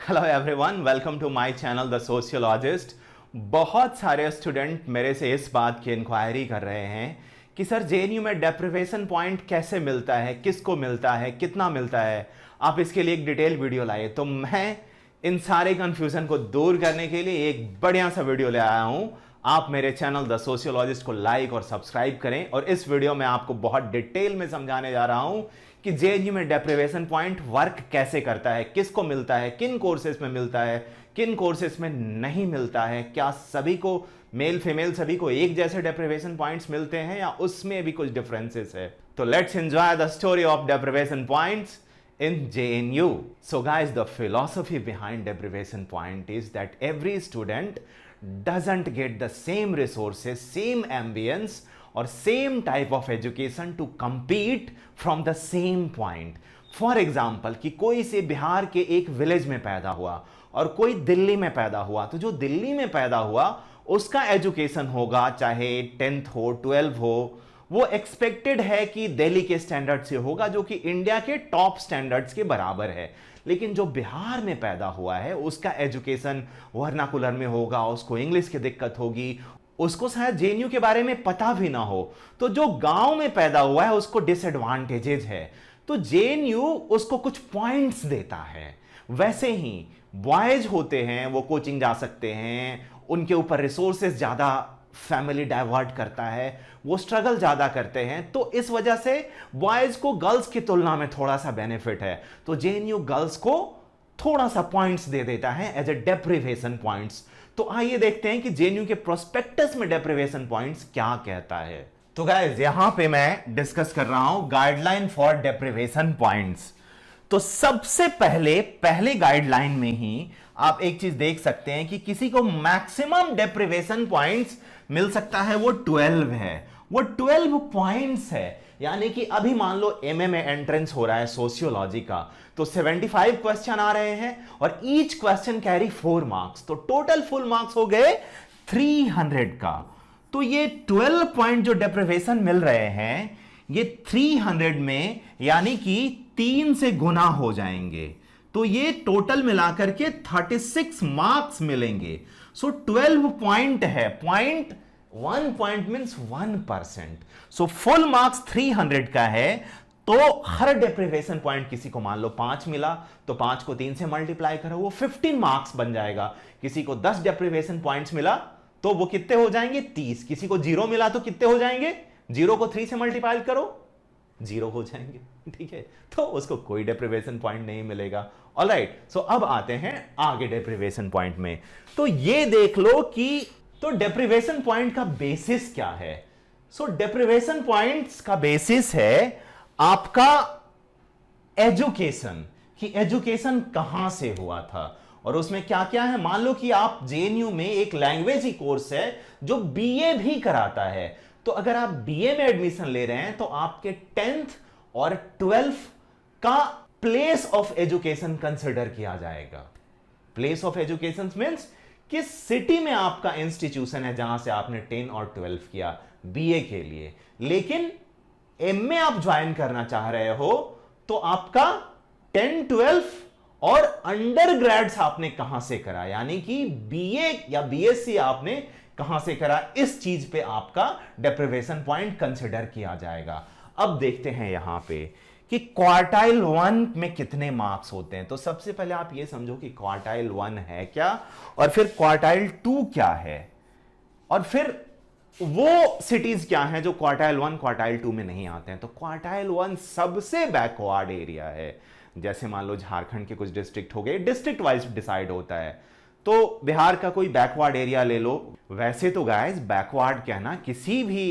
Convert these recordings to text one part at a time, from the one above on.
Hello everyone, welcome to my channel the sociologist. बहुत सारे student मेरे से इस बात की इंक्वायरी कर रहे हैं कि सर जेएनयू में डेप्रिवेशन पॉइंट कैसे मिलता है, किसको मिलता है, कितना मिलता है। आप इसके लिए एक डिटेल वीडियो लाए, तो मैं इन सारे कंफ्यूजन को दूर करने के लिए एक बढ़िया सा वीडियो ले आया हूं। आप मेरे चैनल द सोशियोलॉजिस्ट को लाइक और सब्सक्राइब करें, और इस वीडियो में आपको बहुत डिटेल में समझाने जा रहा हूं कि जेएनयू में डेप्रिवेशन पॉइंट वर्क कैसे करता है, किसको मिलता है, किन कोर्सेज में मिलता है, किन कोर्सेज में नहीं मिलता है, क्या सभी को, मेल फीमेल सभी को एक जैसे डेप्रिवेशन पॉइंट्स मिलते हैं या उसमें भी कुछ डिफरेंसेस है। तो let's enjoy the story of deprivation points in JNU. So guys, the philosophy behind deprivation point is that every student doesn't get the same resources, same ambience or same type of education to compete from the same point. For example, कि कोई से बिहार के एक village में पैदा हुआ और कोई दिल्ली में पैदा हुआ, तो जो दिल्ली में पैदा हुआ उसका एजुकेशन होगा, चाहे 10th हो 12 हो, वो एक्सपेक्टेड है कि दिल्ली के स्टैंडर्ड से होगा, जो कि इंडिया के टॉप स्टैंडर्ड्स के बराबर है। लेकिन जो बिहार में पैदा हुआ है उसका एजुकेशन वर्नाकुलर में होगा, उसको इंग्लिश की दिक्कत होगी, उसको शायद जेएनयू के बारे में पता भी ना हो। तो जो गांव में पैदा हुआ है उसको डिसएडवांटेजेस है, तो जेएनयू उसको कुछ पॉइंट्स देता है। वैसे ही बॉयज होते हैं, वो कोचिंग जा सकते हैं, उनके ऊपर रिसोर्सेज ज्यादा फैमिली डाइवर्ट करता है, वो स्ट्रगल ज्यादा करते हैं, तो इस वजह से बॉयज को गर्ल्स की तुलना में थोड़ा सा बेनिफिट है। तो जेएनयू गर्ल्स को थोड़ा सा पॉइंट्स दे देता है एज ए डेप्रिवेशन पॉइंट्स। तो आइए देखते हैं कि जेएनयू के प्रोस्पेक्टस में डेप्रिवेशन पॉइंट्स क्या कहता है। तो गाइस, यहां पे मैं डिस्कस कर रहा हूं गाइडलाइन फॉर डेप्रिवेशन पॉइंट्स। तो सबसे पहले गाइडलाइन में ही आप एक चीज देख सकते हैं कि किसी को मैक्सिमम डेप्रिवेशन पॉइंट्स मिल सकता है, वो 12 है, वो 12 पॉइंट्स है। यानी कि अभी मान लो एमए में एंट्रेंस हो रहा है सोशियोलॉजी का, तो 75 क्वेश्चन आ रहे हैं और ईच क्वेश्चन कैरी 4 मार्क्स, तो टोटल फुल मार्क्स हो गए 300 का। तो ये 12 पॉइंट जो डेप्रिवेशन मिल रहे हैं, ये 300 में यानी कि 3 से गुना हो जाएंगे, तो ये टोटल मिलाकर के 36 मार्क्स मिलेंगे। सो 12 पॉइंट है, point 1 point means 1%। So full marks 300 का है, तो हर डेप्रिवेशन पॉइंट किसी को मान लो 5 मिला, तो 5 को 3 से मल्टीप्लाई करो, वो 15 मार्क्स बन जाएगा। किसी को 10 डेप्रिवेशन पॉइंट्स मिला तो वो कितने हो जाएंगे, 30। किसी को 0 मिला तो कितने हो जाएंगे, 0 को 3 से मल्टीप्लाई करो, 0 हो जाएंगे। ठीक है, तो उसको कोई डेप्रिवेशन पॉइंट नहीं मिलेगा। ऑलराइट, सो अब आते हैं आगे डेप्रिवेशन पॉइंट में। तो ये देख लो कि तो डेप्रिवेशन पॉइंट का बेसिस क्या है। सो डेप्रिवेशन पॉइंट्स का बेसिस है आपका एजुकेशन, कि एजुकेशन कहां से हुआ था और उसमें क्या क्या है। मान लो कि आप जेएनयू में एक लैंग्वेज ही कोर्स है जो बीए भी कराता है, तो अगर आप बीए में एडमिशन ले रहे हैं तो आपके 10th और 12th का प्लेस ऑफ एजुकेशन कंसिडर किया जाएगा। प्लेस ऑफ एजुकेशन मींस किस सिटी में आपका इंस्टीट्यूशन है जहां से आपने 10 और 12 किया बीए के लिए। लेकिन एमए आप ज्वाइन करना चाह रहे हो तो आपका 10, 12 और अंडर ग्रेड्स आपने कहां से करा, यानी कि बीए या बीएससी आपने कहां से करा, इस चीज पे आपका डेप्रिवेशन पॉइंट कंसिडर किया जाएगा। अब देखते हैं यहां पे कि क्वार्टाइल 1 में कितने मार्क्स होते हैं। तो सबसे पहले आप ये समझो कि क्वार्टाइल 1 है क्या, और फिर क्वार्टाइल 2 क्या है, और फिर वो सिटीज क्या हैं जो क्वार्टाइल 1 क्वार्टाइल 2 में नहीं आते हैं। तो क्वार्टाइल 1 सबसे बैकवर्ड एरिया है। जैसे मान लो झारखंड के कुछ डिस्ट्रिक्ट हो गए, डिस्ट्रिक्ट वाइज डिसाइड होता है, तो बिहार का कोई बैकवर्ड एरिया ले लो। वैसे तो गाइस बैकवर्ड कहना किसी भी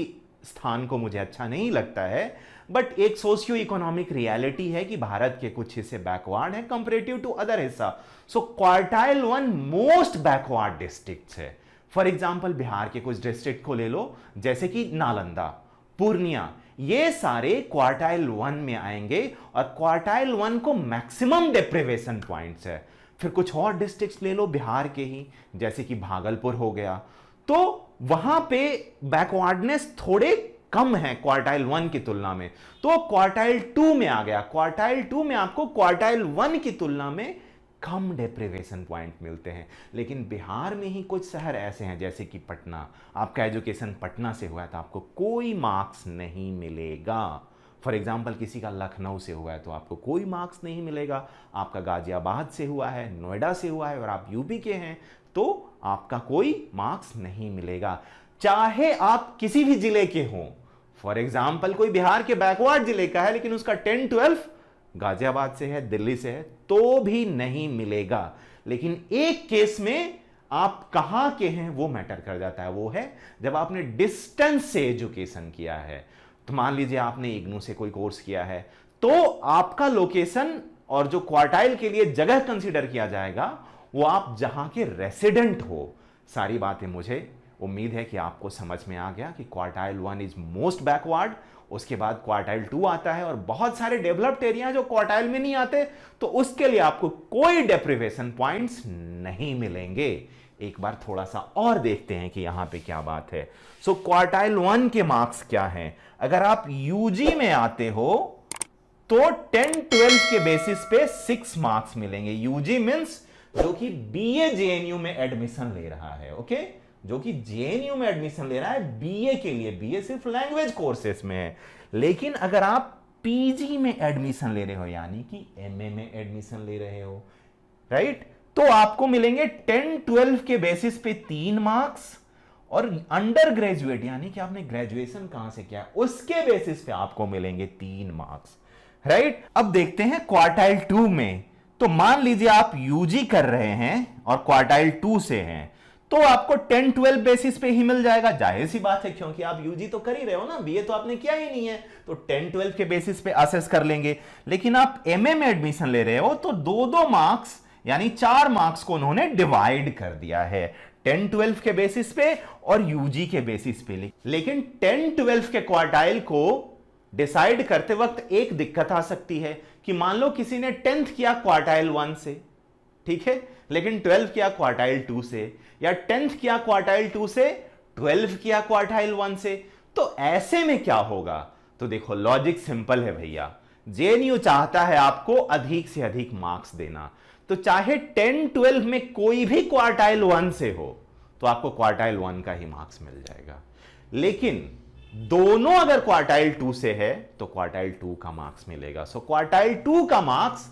स्थान को मुझे अच्छा नहीं लगता है, बट एक सोशियो इकोनॉमिक रियलिटी है कि भारत के कुछ हिस्से बैकवर्ड है कंपेरेटिव टू अदर हिस्सा। सो क्वार्टाइल 1 मोस्ट बैकवर्ड डिस्ट्रिक्ट है। फॉर एग्जाम्पल बिहार के कुछ डिस्ट्रिक्ट को ले लो, जैसे कि नालंदा, पूर्णिया, ये सारे क्वार्टाइल 1 में आएंगे और क्वार्टाइल 1 को मैक्सिमम डेप्रिवेशन पॉइंट्स है। फिर कुछ और डिस्ट्रिक्ट्स ले लो बिहार के ही, जैसे कि भागलपुर हो गया, तो वहां पे बैकवर्डनेस थोड़े कम है क्वार्टाइल 1 की तुलना में, तो क्वार्टाइल 2 में आ गया। क्वार्टाइल 2 में आपको क्वार्टाइल 1 की तुलना में कम डेप्रिवेशन पॉइंट मिलते हैं। लेकिन बिहार में ही कुछ शहर ऐसे हैं जैसे कि पटना, आपका एजुकेशन पटना से हुआ है तो आपको कोई मार्क्स नहीं मिलेगा। फॉर एग्जाम्पल किसी का लखनऊ से हुआ है तो आपको कोई मार्क्स नहीं मिलेगा। आपका गाजियाबाद से हुआ है, नोएडा से हुआ है और आप यूपी के हैं तो आपका कोई मार्क्स नहीं मिलेगा, चाहे आप किसी भी जिले के हों। फॉर एग्जाम्पल कोई बिहार के बैकवर्ड जिले का है लेकिन उसका 10-12 गाजियाबाद से है, दिल्ली से है, तो भी नहीं मिलेगा। लेकिन एक केस में आप कहां के हैं वो मैटर कर जाता है, वो है जब आपने डिस्टेंस से एजुकेशन किया है। तो मान लीजिए आपने इग्नू से कोई कोर्स किया है तो आपका लोकेशन और जो क्वार्टाइल के लिए जगह कंसीडर किया जाएगा वो आप जहां के रेसिडेंट हो। सारी बातें मुझे उम्मीद है कि आपको समझ में आ गया कि क्वार्टाइल 1 इज मोस्ट बैकवर्ड, उसके बाद क्वार्टाइल 2 आता है और बहुत सारे डेवलप्ड एरिया जो क्वार्टाइल में नहीं आते तो उसके लिए आपको कोई डेप्रिवेशन पॉइंट्स नहीं मिलेंगे। एक बार थोड़ा सा और देखते हैं कि यहां पे क्या बात है। सो क्वार्टाइल 1 के मार्क्स क्या हैं। अगर आप यूजी में आते हो तो 10-12 के बेसिस पे 6 मार्क्स मिलेंगे। यूजी मींस जो कि बीए जेएनयू में एडमिशन ले रहा है, ओके, जो कि जेएनयू में एडमिशन ले रहा है बीए के लिए। बीए सिर्फ लैंग्वेज कोर्सेस में है। लेकिन अगर आप पीजी में एडमिशन ले रहे हो यानी कि एमए में एडमिशन ले रहे हो, राइट, तो आपको मिलेंगे 10-12 के बेसिस पे 3 मार्क्स और अंडर ग्रेजुएट यानी कि आपने ग्रेजुएशन कहां से किया उसके बेसिस पे आपको मिलेंगे 3 मार्क्स, राइट। अब देखते हैं क्वार्टाइल 2 में। तो मान लीजिए आप यूजी कर रहे हैं और क्वार्टाइल 2 से हैं तो आपको 10-12 बेसिस पे ही मिल जाएगा। जाहिर सी बात है क्योंकि आप यूजी तो कर ही रहे हो ना, बीए तो आपने किया ही नहीं है, तो 10-12 के बेसिस पे असेस कर लेंगे। लेकिन आप एमए में एडमिशन ले रहे हो तो 2-2 मार्क्स यानी 4 मार्क्स को उन्होंने डिवाइड कर दिया है 10-12 के बेसिस पे और यूजी के बेसिस पे। लेकिन 10-12 के क्वार्टाइल को डिसाइड करते वक्त एक दिक्कत आ सकती है कि मान लो किसी ने 10th किया क्वार्टाइल 1 से, ठीक है, लेकिन 12 किया क्वार्टाइल 2 से, या 10th किया क्वार्टाइल 2 से 12 किया क्वार्टाइल 1 से, तो ऐसे में क्या होगा। तो देखो लॉजिक सिंपल है भैया, जेएनयू चाहता है आपको अधिक से अधिक मार्क्स देना, तो चाहे 10-12 में कोई भी क्वार्टाइल 1 से हो तो आपको क्वार्टाइल 1 का ही मार्क्स मिल जाएगा। लेकिन दोनों अगर क्वार्टाइल 2 से है तो क्वार्टाइल 2 का मार्क्स मिलेगा। सो क्वार्टाइल 2 का मार्क्स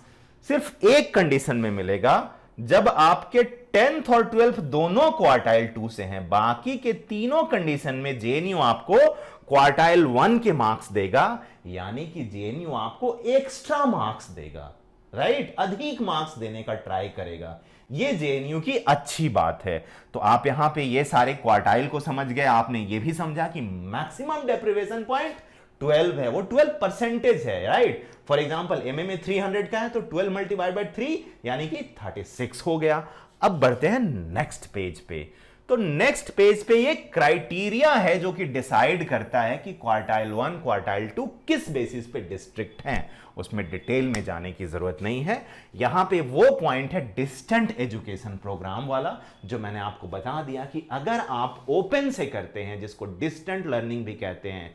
सिर्फ एक कंडीशन में मिलेगा, जब आपके 10th और 12th दोनों क्वार्टाइल 2 से हैं। बाकी के तीनों कंडीशन में जेएनयू आपको क्वार्टाइल 1 के मार्क्स देगा, यानी कि जेएनयू आपको एक्स्ट्रा मार्क्स देगा, राइट, अधिक मार्क्स देने का ट्राई करेगा। ये जेएनयू की अच्छी बात है। तो आप यहां पे ये सारे क्वार्टाइल को समझ गए, आपने ये भी समझा कि मैक्सिमम डेप्रिवेशन पॉइंट 12 है, वो 12% है, राइट। फॉर एग्जांपल एमए में 300 का है तो 12 मल्टीप्लाइड बाय 3 यानी कि 36 हो गया। अब बढ़ते हैं नेक्स्ट पेज पे। तो नेक्स्ट पेज पे ये क्राइटेरिया है जो कि डिसाइड करता है कि क्वार्टाइल 1 क्वार्टाइल 2 किस बेसिस पे डिस्ट्रिक्ट हैं। उसमें डिटेल में जाने की जरूरत नहीं है। यहां पे वो पॉइंट है डिस्टेंट एजुकेशन प्रोग्राम वाला, जो मैंने आपको बता दिया कि अगर आप ओपन से करते हैं, जिसको डिस्टेंट लर्निंग भी कहते हैं,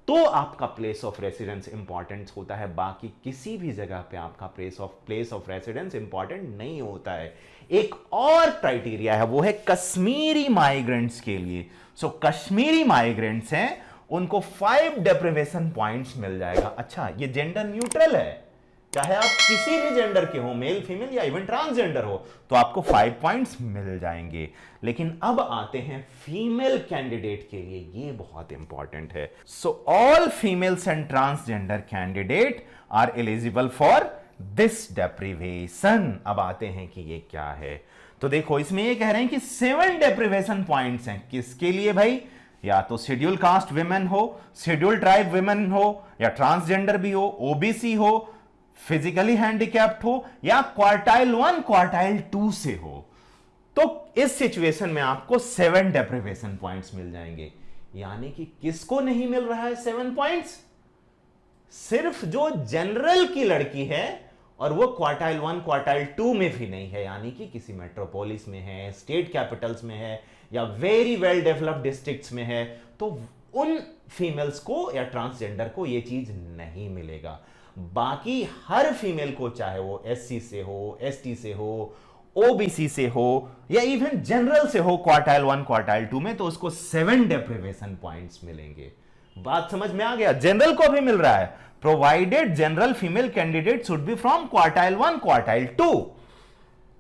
तो आपका प्लेस ऑफ रेसिडेंस इंपॉर्टेंट होता है। बाकी किसी भी जगह पे आपका प्लेस ऑफ रेसिडेंस इंपॉर्टेंट नहीं होता है। एक और क्राइटेरिया है, वो है कश्मीरी माइग्रेंट्स के लिए। सो कश्मीरी माइग्रेंट्स हैं, उनको 5 डेप्रिवेशन पॉइंट्स मिल जाएगा। अच्छा, ये जेंडर न्यूट्रल है, चाहे आप किसी भी जेंडर के हो, मेल फीमेल या इवन ट्रांसजेंडर हो, तो आपको 5 पॉइंट्स मिल जाएंगे। लेकिन अब आते हैं फीमेल कैंडिडेट के लिए, ये बहुत इंपॉर्टेंट है। So all females and transgender candidate are eligible for this deprivation. अब आते हैं कि ये क्या है। तो देखो इसमें ये कह रहे हैं कि 7 डेप्रिवेशन पॉइंट्स हैं। किसके लिए भाई? या तो शेड्यूल कास्ट विमेन हो, शेड्यूल ट्राइब विमेन हो, या ट्रांसजेंडर भी हो, ओबीसी हो, फिजिकली हैंडीकैप्ड हो, या क्वार्टाइल 1 क्वार्टाइल 2 से हो। तो इस सिचुएशन में आपको 7 डेप्रिवेशन पॉइंट्स मिल जाएंगे। यानी कि किसको नहीं मिल रहा है 7 पॉइंट्स? सिर्फ जो जनरल की लड़की है और वो क्वार्टाइल 1 क्वार्टाइल 2 में भी नहीं है, यानी कि किसी मेट्रोपोलिस में है, स्टेट कैपिटल्स में है, या वेरी वेल डेवलप्ड डिस्ट्रिक्ट्स में है, तो उन फीमेल्स को या ट्रांसजेंडर को ये चीज नहीं मिलेगा। बाकी हर फीमेल को, चाहे वो एससी से हो, एसटी से हो, ओबीसी से हो या इवन जनरल से हो, क्वार्टाइल 1 क्वार्टाइल 2 में, तो उसको 7 डेप्रिवेशन पॉइंट्स मिलेंगे। बात समझ में आ गया? जनरल को भी मिल रहा है, provided general female candidate should be from quartile 1 quartile 2,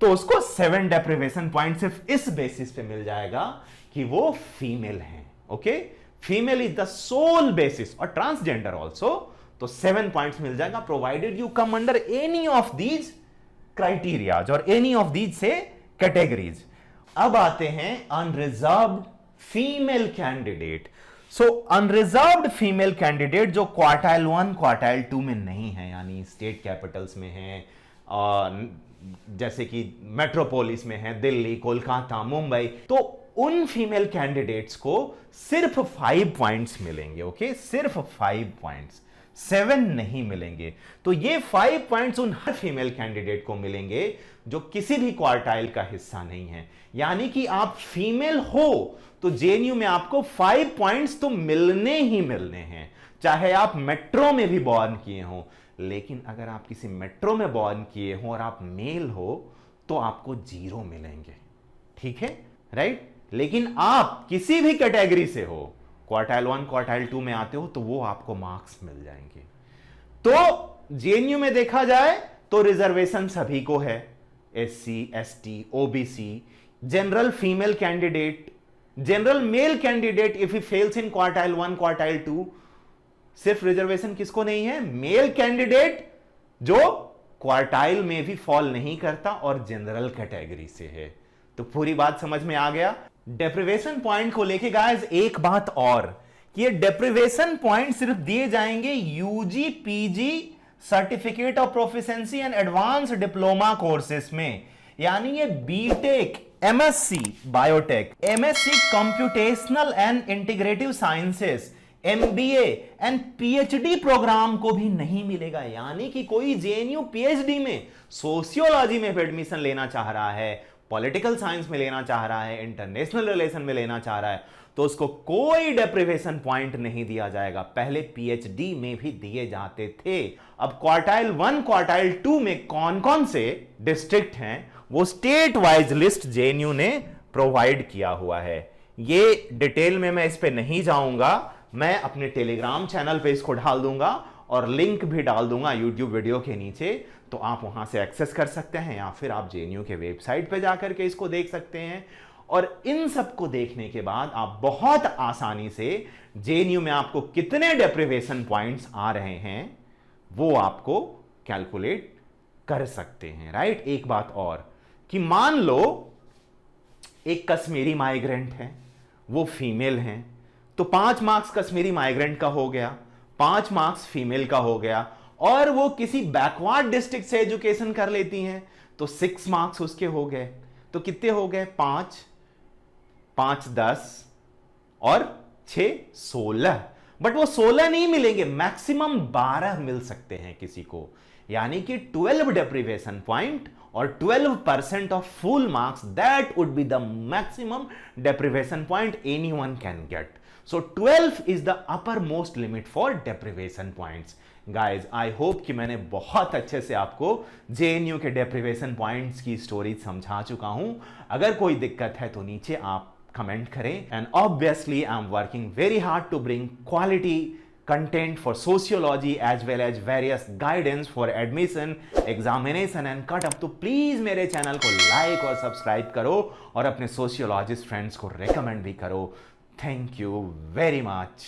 तो उसको 7 डेप्रिवेशन पॉइंट सिर्फ इस बेसिस पे मिल जाएगा कि वो फीमेल है। Okay, female is the sole basis, और ट्रांसजेंडर ऑल्सो, तो 7 पॉइंट्स मिल जाएगा provided you come under any of these criterias और एनी ऑफ दीज से कैटेगरीज। अब आते हैं unreserved female candidate. So unreserved female candidate जो क्वार्टाइल 1 क्वार्टाइल 2 में नहीं है, यानी स्टेट कैपिटल्स में है, जैसे कि मेट्रोपोलिस में है, दिल्ली, कोलकाता, मुंबई, तो उन फीमेल कैंडिडेट्स को सिर्फ 5 पॉइंट्स मिलेंगे। ओके, सिर्फ 5 पॉइंट्स, 7 नहीं मिलेंगे। तो ये 5 पॉइंट्स उन हर फीमेल कैंडिडेट को मिलेंगे जो किसी भी क्वार्टाइल का हिस्सा नहीं है। यानी कि आप फीमेल हो तो जेएनयू में आपको 5 पॉइंट्स तो मिलने ही मिलने हैं, चाहे आप मेट्रो में भी बॉर्न किए हो। लेकिन अगर आप किसी मेट्रो में बॉर्न किए हो और आप मेल हो तो आपको 0 मिलेंगे। ठीक है, राइट? लेकिन आप किसी भी कैटेगरी से हो, क्वार्टाइल 1 क्वार्टाइल 2 में आते हो, तो वो आपको मार्क्स मिल जाएंगे। तो जेएनयू में देखा जाए तो रिजर्वेशन सभी को है, SC, ST, OBC, general female candidate, general male candidate if he fails in quartile 1 quartile 2। सिर्फ रिजर्वेशन किसको नहीं है? मेल कैंडिडेट जो क्वार्टाइल में भी फॉल नहीं करता और जनरल कैटेगरी से है। तो पूरी बात समझ में आ गया। डेप्रिवेशन पॉइंट को लेके गाइस एक बात और, कि ये डेप्रिवेशन पॉइंट सिर्फ दिए जाएंगे UG PG certificate of proficiency and advance diploma courses में, यानी ये BTech, MSc biotech, MSc computational and integrative sciences, MBA and PhD programme को भी नहीं मिलेगा। यानी कि कोई जेएनयू पीएचडी में सोशियोलॉजी में एडमिशन लेना चाह रहा है, पॉलिटिकल साइंस में लेना चाह रहा है, इंटरनेशनल रिलेशन में लेना चाह रहा है, तो उसको कोई डेप्रिवेशन पॉइंट नहीं दिया जाएगा। पहले पीएचडी में भी दिए जाते थे। अब क्वार्टाइल 1 क्वार्टाइल 2 में कौन कौन से डिस्ट्रिक्ट हैं वो स्टेट वाइज लिस्ट जेएनयू ने प्रोवाइड किया हुआ है। ये डिटेल में मैं इस पे नहीं जाऊंगा, मैं अपने टेलीग्राम चैनल पे इसको डाल दूंगा और लिंक भी डाल दूंगा यूट्यूब वीडियो के नीचे, तो आप वहां से एक्सेस कर सकते हैं या फिर आप जेएनयू के वेबसाइट पे जाकर के इसको देख सकते हैं। और इन सब को देखने के बाद आप बहुत आसानी से जेएनयू में आपको कितने डेप्रिवेशन पॉइंट्स आ रहे हैं वो आपको कैलकुलेट कर सकते हैं, राइट? एक बात और, कि मान लो एक कश्मीरी माइग्रेंट है, वो फीमेल हैं, तो 5 मार्क्स कश्मीरी माइग्रेंट का हो गया, 5 मार्क्स फीमेल का हो गया, और वो किसी बैकवर्ड डिस्ट्रिक्ट से एजुकेशन कर लेती हैं तो 6 मार्क्स उसके हो गए। तो कितने हो गए? 5 5 10 और 6 16। बट वो 16 नहीं मिलेंगे, मैक्सिमम 12 मिल सकते हैं किसी को, यानी कि 12 डेप्रिवेशन पॉइंट और 12% of full marks, that would be the maximum deprivation point anyone can get. So 12 is the uppermost limit for deprivation points. Guys, I hope कि मैंने बहुत अच्छे से आपको जेएनयू के deprivation points की स्टोरी समझा चुका हूं। अगर कोई दिक्कत है तो नीचे आप कमेंट करें। And obviously I am working very hard to bring quality content for sociology as well as various guidance for admission, examination and cut up। तो प्लीज मेरे चैनल को लाइक और सब्सक्राइब करो और अपने सोशियोलॉजिस्ट फ्रेंड्स को recommend भी करो। Thank you very much.